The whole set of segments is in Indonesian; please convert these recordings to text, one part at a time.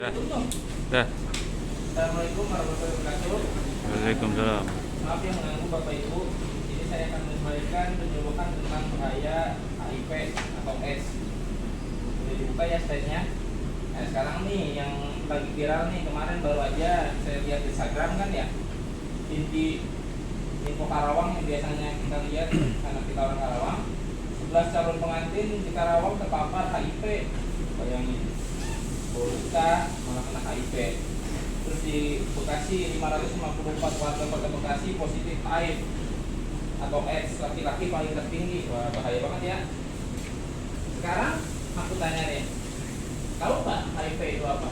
Dah. Assalamualaikum warahmatullahi wabarakatuh. Waalaikumsalam. Maaf yang mengganggu Bapak Ibu. Ini saya akan memberikan penyuluhan tentang bahaya HIV atau AIDS. Sudah dibuka ya slide-nya. Nah, sekarang nih yang lagi viral nih, kemarin baru aja saya lihat di Instagram kan ya. Info Karawang yang biasanya kita lihat karena kita orang Karawang. 11 calon pengantin di Karawang terpapar HIV. Bayangin. Buka malah kena HIV. Terus di Bekasi 554 warga kota Bekasi positif HIV atau AIDS, laki-laki paling tertinggi. Wah, bahaya banget ya. Sekarang aku tanya nih, tahu nggak HIV itu apa?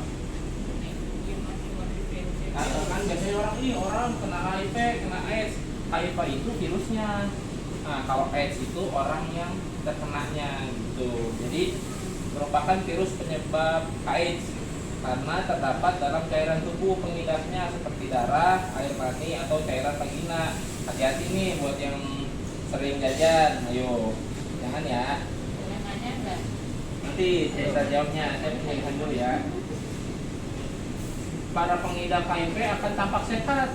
Kan biasanya orang kena HIV, kena AIDS. HIV itu virusnya. Nah, kalau AIDS itu orang yang terkenanya gitu. Jadi merupakan virus penyebab AIDS karena terdapat dalam cairan tubuh pengidapnya seperti darah, air mani, atau cairan vagina. Hati-hati nih buat yang sering jajan, ayo jangan ya. Nanti bisa jawabnya, saya pilihan dulu ya. Para pengidap HIV akan tampak sehat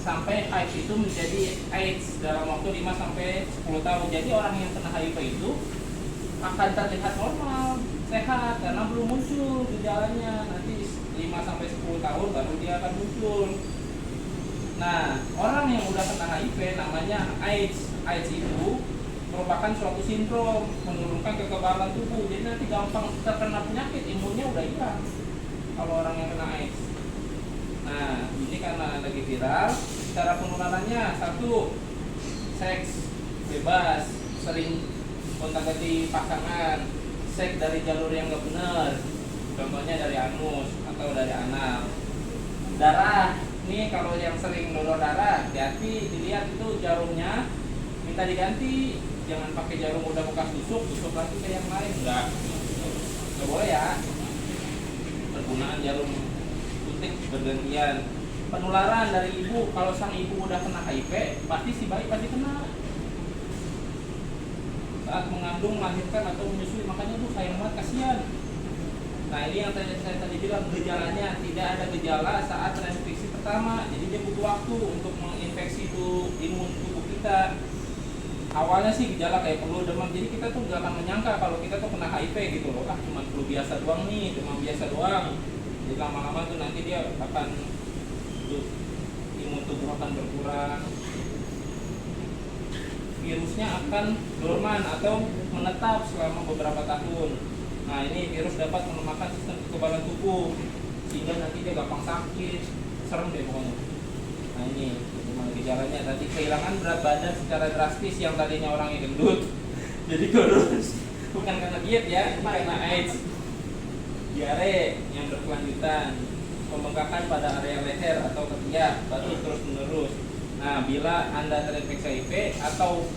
sampai HIV itu menjadi AIDS dalam waktu 5 sampai 10 tahun. Jadi orang yang kena HIV itu akan terlihat normal, sehat karena belum muncul gejalanya. Nanti 5 sampai 10 tahun baru dia akan muncul. Nah, orang yang udah kena HIV namanya AIDS. AIDS itu merupakan suatu sindrom menurunkan kekebalan tubuh. Jadi nanti gampang terkena penyakit, imunnya udah hilang kalau orang yang kena AIDS. Nah, ini karena lagi viral. Cara penularannya, 1, seks bebas, sering kontak-ganti pasangan, seks dari jalur yang nggak benar, contohnya dari anus atau dari anal. Darah, nih kalau yang sering donor darah, hati-hati dilihat itu jarumnya, minta diganti, jangan pakai jarum udah bekas tusuk lagi ke yang lain, nggak boleh ya. Penggunaan jarum suntik bergantian. Penularan dari ibu, kalau sang ibu udah kena HIV, pasti si bayi pasti kena saat mengandung, melahirkan atau menyusui. Makanya tuh sayang banget, kasihan. Nah, ini yang saya tadi bilang, gejalanya tidak ada gejala saat terinfeksi pertama. Jadi dia butuh waktu untuk menginfeksi itu imun tubuh kita. Awalnya sih gejala kayak flu, demam. Jadi kita tuh gak akan menyangka kalau kita tuh kena HIV gitu loh. Cuma flu biasa doang nih, demam biasa doang. Jadi lama-lama tuh nanti dia akan imun tubuh akan berkurang, virusnya akan dorman atau menetap selama beberapa tahun. Nah, ini virus dapat melemahkan sistem kekebalan tubuh sehingga nanti dia gampang sakit, serem deh pokoknya. Nah, ini gimana gejalanya tadi, kehilangan berat badan secara drastis, yang tadinya orangnya gendut jadi kurus, bukan karena diet ya, ini karena AIDS. Diare yang berkelanjutan, pembengkakan pada area leher atau ketiak, batuk terus menerus. Nah, bila Anda terinfeksi HIV atau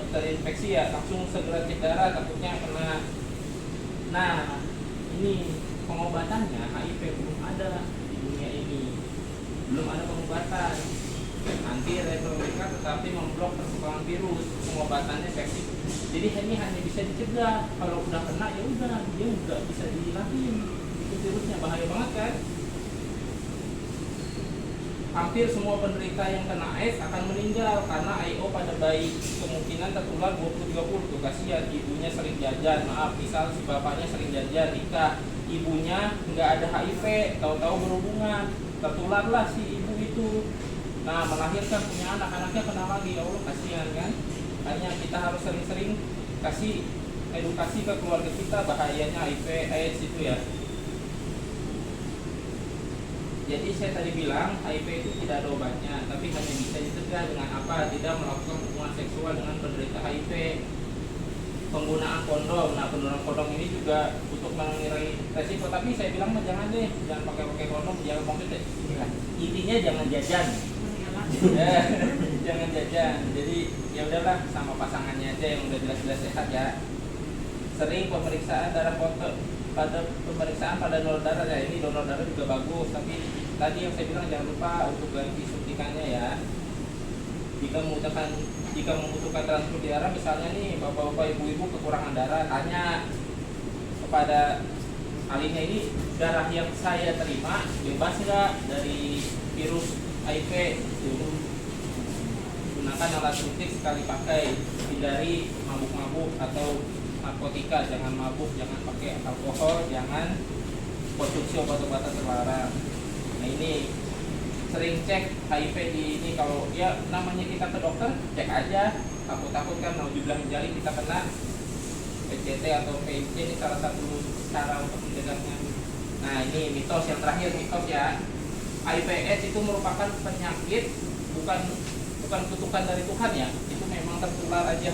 terinfeksi ya langsung segera cek darah, takutnya kena. Nah, ini pengobatannya, HIV belum ada di dunia ini, belum ada pengobatan antiretrowira, tetapi memblok perkembangan virus. Pengobatannya efektif, jadi ini hanya bisa dicegah. Kalau udah kena ya udah, dia nggak bisa dihilangin itu virusnya. Bahaya banget kan. Hampir semua penderita yang kena AIDS akan meninggal karena IO pada bayi kemungkinan tertular 20-30. Tuh kasihan, ibunya sering jajan, maaf, misal si bapaknya sering jajan, nikah, ibunya nggak ada HIV, tahu-tahu berhubungan, tertularlah si ibu itu. Nah, melahirkan, punya anak, anaknya kena lagi, ya Allah, kasihan kan. Hanya kita harus sering-sering kasih edukasi ke keluarga kita bahayanya HIV AIDS itu ya. Jadi saya tadi bilang HIV itu tidak ada obatnya, tapi hanya bisa dicegah dengan apa? Tidak melakukan hubungan seksual dengan penderita HIV. Penggunaan kondom. Nah, penggunaan kondom ini juga untuk mengurangi resiko, tapi saya bilang jangan deh, jangan pakai kondom, jangan maksudnya. Intinya jangan jajan. Jangan jajan. Jadi ya udahlah, sama pasangannya aja yang udah jelas-jelas sehat ya. Sering pemeriksaan darah pada donor darah ya. Ini donor darah juga bagus, tapi tadi yang saya bilang jangan lupa untuk ganti suntikannya ya. Jika membutuhkan transfusi darah, misalnya nih bapak-bapak, ibu-ibu kekurangan darah, tanya kepada Kalinya ini darah yang saya terima bebas nggak dari virus HIV. Gunakan alat suntik sekali pakai, hindari mabuk-mabuk atau narkotika, jangan mabuk, jangan pakai alkohol, jangan konsumsi obat-obatan terlarang. Nah ini sering cek HIV di ini, kalau ya namanya kita ke dokter cek aja, takut-takut kan mau dibilang jali kita kena PCT atau PIC. Ini salah satu cara untuk mencegahnya. Nah ini mitos yang terakhir, mitos ya, HIV/AIDS itu merupakan penyakit, bukan kutukan dari Tuhan ya, itu memang tertular aja.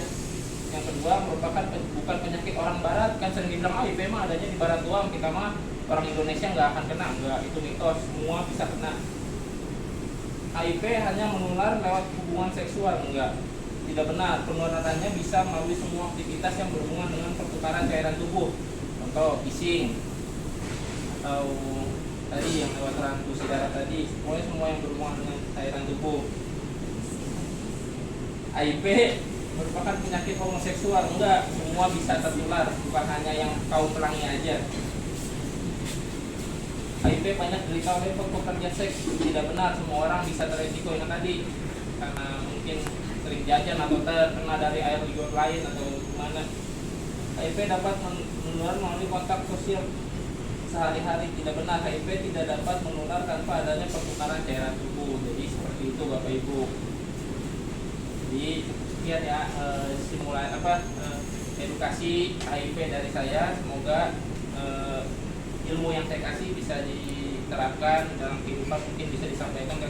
Yang kedua, merupakan bukan penyakit orang barat, kan sering dibilang HIV mah adanya di barat doang, kita mah orang Indonesia nggak akan kena. Enggak, itu mitos, semua bisa kena. HIV hanya menular lewat hubungan seksual, enggak, tidak benar. Penularannya bisa melalui semua aktivitas yang berhubungan dengan pertukaran cairan tubuh, contoh kissing atau tadi yang lewat transfusi darah tadi, pokoknya semua yang berhubungan dengan cairan tubuh. HIV merupakan penyakit homoseksual, enggak, semua bisa tertular, bukan hanya yang kaum pelangi aja. HIV banyak derita oleh pekerja seks, tidak benar, semua orang bisa beresiko yang tadi, karena mungkin sering jajan atau terkena dari air liur lain atau gimana. HIV dapat menular melalui kontak sosial sehari-hari, tidak benar, HIV tidak dapat menular tanpa adanya pertukaran cairan tubuh. Jadi seperti itu Bapak Ibu. Jadi sekian ya simulasi edukasi HIV dari saya. Semoga ilmu yang saya kasih bisa diterapkan dalam kehidupan, mungkin bisa disampaikan ke